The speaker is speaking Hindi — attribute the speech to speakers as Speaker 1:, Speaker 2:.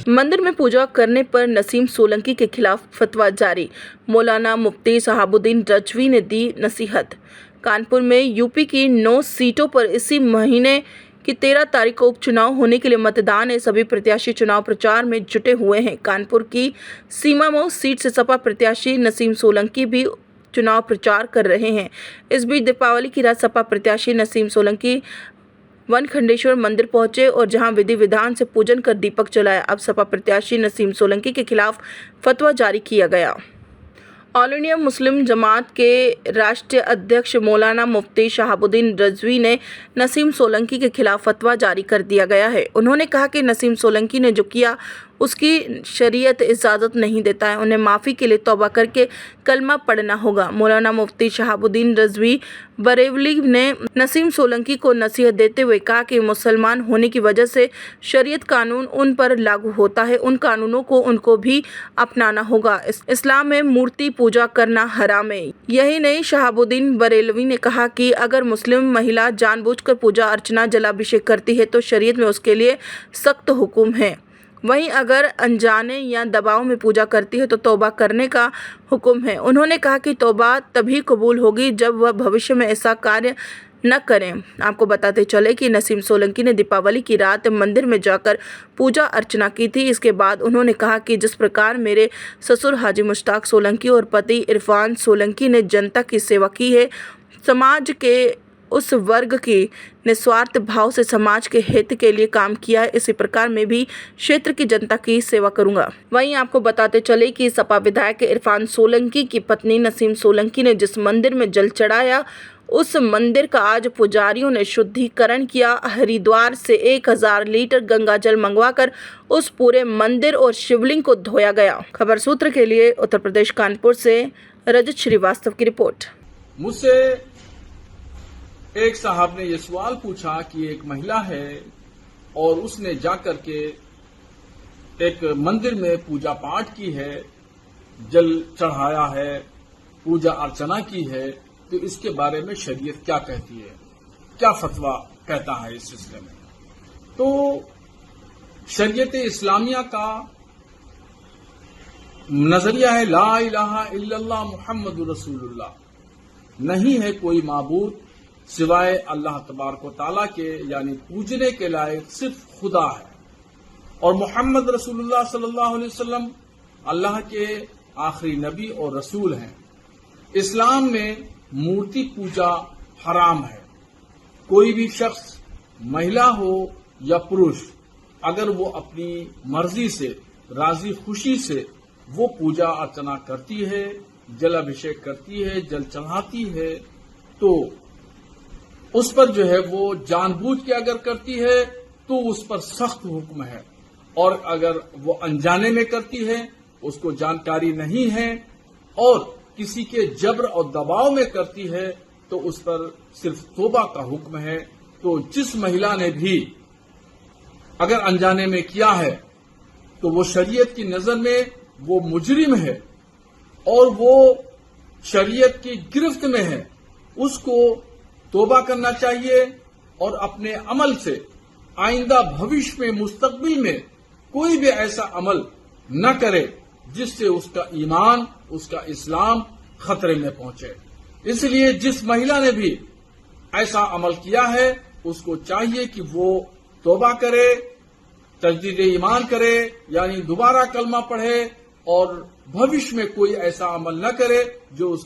Speaker 1: मंदिर में पूजा करने पर नसीम सोलंकी के खिलाफ फतवा जारी। मौलाना मुफ्ती शहाबुद्दीन रजवी ने दी नसीहत। कानपुर में यूपी की 9 सीटों पर इसी महीने की 13 तारीख को उपचुनाव होने के लिए मतदान है। सभी प्रत्याशी चुनाव प्रचार में जुटे हुए हैं। कानपुर की सीमामऊ सीट से सपा प्रत्याशी नसीम सोलंकी भी चुनाव प्रचार कर रहे हैं। इस बीच दीपावली की रात सपा प्रत्याशी नसीम सोलंकी वनखंडेश्वर मंदिर पहुंचे और जहां विधि विधान से पूजन कर दीपक जलाया। अब सपा प्रत्याशी नसीम सोलंकी के खिलाफ फतवा जारी किया गया। ऑल इंडिया मुस्लिम जमात के राष्ट्रीय अध्यक्ष मौलाना मुफ्ती शहाबुद्दीन रजवी ने नसीम सोलंकी के खिलाफ फतवा जारी कर दिया गया है। उन्होंने कहा कि नसीम सोलंकी ने जो किया उसकी शरीयत इजाज़त नहीं देता है। उन्हें माफ़ी के लिए तौबा करके कलमा पढ़ना होगा। मौलाना मुफ्ती शहाबुद्दीन रजवी बरेवली ने नसीम सोलंकी को नसीहत देते हुए कहा कि मुसलमान होने की वजह से शरीयत कानून उन पर लागू होता है, उन कानूनों को उनको भी अपनाना होगा। इस्लाम में मूर्ति पूजा करना हराम है। यही नहीं, शहाबुद्दीन बरेलवी ने कहा कि अगर मुस्लिम महिला जानबूझकर पूजा अर्चना जलाभिषेक करती है तो शरीयत में उसके लिए सख्त हुक्म है। वहीं अगर अनजाने या दबाव में पूजा करती है तो तौबा करने का हुक्म है। उन्होंने कहा कि तौबा तभी कबूल होगी जब वह भविष्य में ऐसा कार्य न करें। आपको बताते चले कि नसीम सोलंकी ने दीपावली की रात मंदिर में जाकर पूजा अर्चना की थी। इसके बाद उन्होंने कहा कि जिस प्रकार मेरे ससुर हाजी मुश्ताक सोलंकी और पति इरफान सोलंकी ने जनता की सेवा की है, समाज के उस वर्ग की निस्वार्थ भाव से समाज के हित के लिए काम किया है, इसी प्रकार मैं भी क्षेत्र की जनता की सेवा करूंगा। वहीं आपको बताते चले कि सपा विधायक इरफान सोलंकी की पत्नी नसीम सोलंकी ने जिस मंदिर में जल चढ़ाया, उस मंदिर का आज पुजारियों ने शुद्धिकरण किया। हरिद्वार से 1000 लीटर गंगा जल मंगवाकर उस पूरे मंदिर और शिवलिंग को धोया गया। खबर सूत्र के लिए उत्तर प्रदेश कानपुर से रजत श्रीवास्तव की रिपोर्ट।
Speaker 2: मुझसे एक साहब ने ये सवाल पूछा कि एक महिला है और उसने जाकर के एक मंदिर में पूजा पाठ की है, जल चढ़ाया है, पूजा अर्चना की है, तो इसके बारे में शरीयत क्या कहती है, क्या फतवा कहता है इस सिलसिले में। तो शरीयत इस्लामिया का नजरिया है ला इलाहा इल्लल्लाह मुहम्मदुर रसूलुल्लाह, नहीं है कोई माबूद सिवाय अल्लाह तबारक व तआला के, यानी पूजने के लायक सिर्फ खुदा है। और मोहम्मद रसूलुल्लाह सल्लल्लाहु अलैहि वसल्लम अल्लाह के आखिरी नबी और रसूल हैं। इस्लाम में मूर्ति पूजा हराम है। कोई भी शख्स, महिला हो या पुरुष, अगर वो अपनी मर्जी से, राजी खुशी से वो पूजा अर्चना करती है, जल अभिषेक करती है, जल चढ़ाती है, तो उस पर जो है वो जानबूझ के अगर करती है तो उस पर सख्त हुक्म है। और अगर वो अनजाने में करती है, उसको जानकारी नहीं है और किसी के जबर और दबाव में करती है, तो उस पर सिर्फ तौबा का हुक्म है। तो जिस महिला ने भी अगर अनजाने में किया है तो वो शरीयत की नजर में वो मुजरिम है और वो शरीयत की गिरफ्त में है। उसको तौबा करना चाहिए और अपने अमल से आइंदा भविष्य में, मुस्तकबिल में कोई भी ऐसा अमल न करे जिससे उसका ईमान, उसका इस्लाम खतरे में पहुंचे। इसलिए जिस महिला ने भी ऐसा अमल किया है उसको चाहिए कि वो तौबा करे, तजदीद ईमान करे, यानी दोबारा कलमा पढ़े और भविष्य में कोई ऐसा अमल न करे जो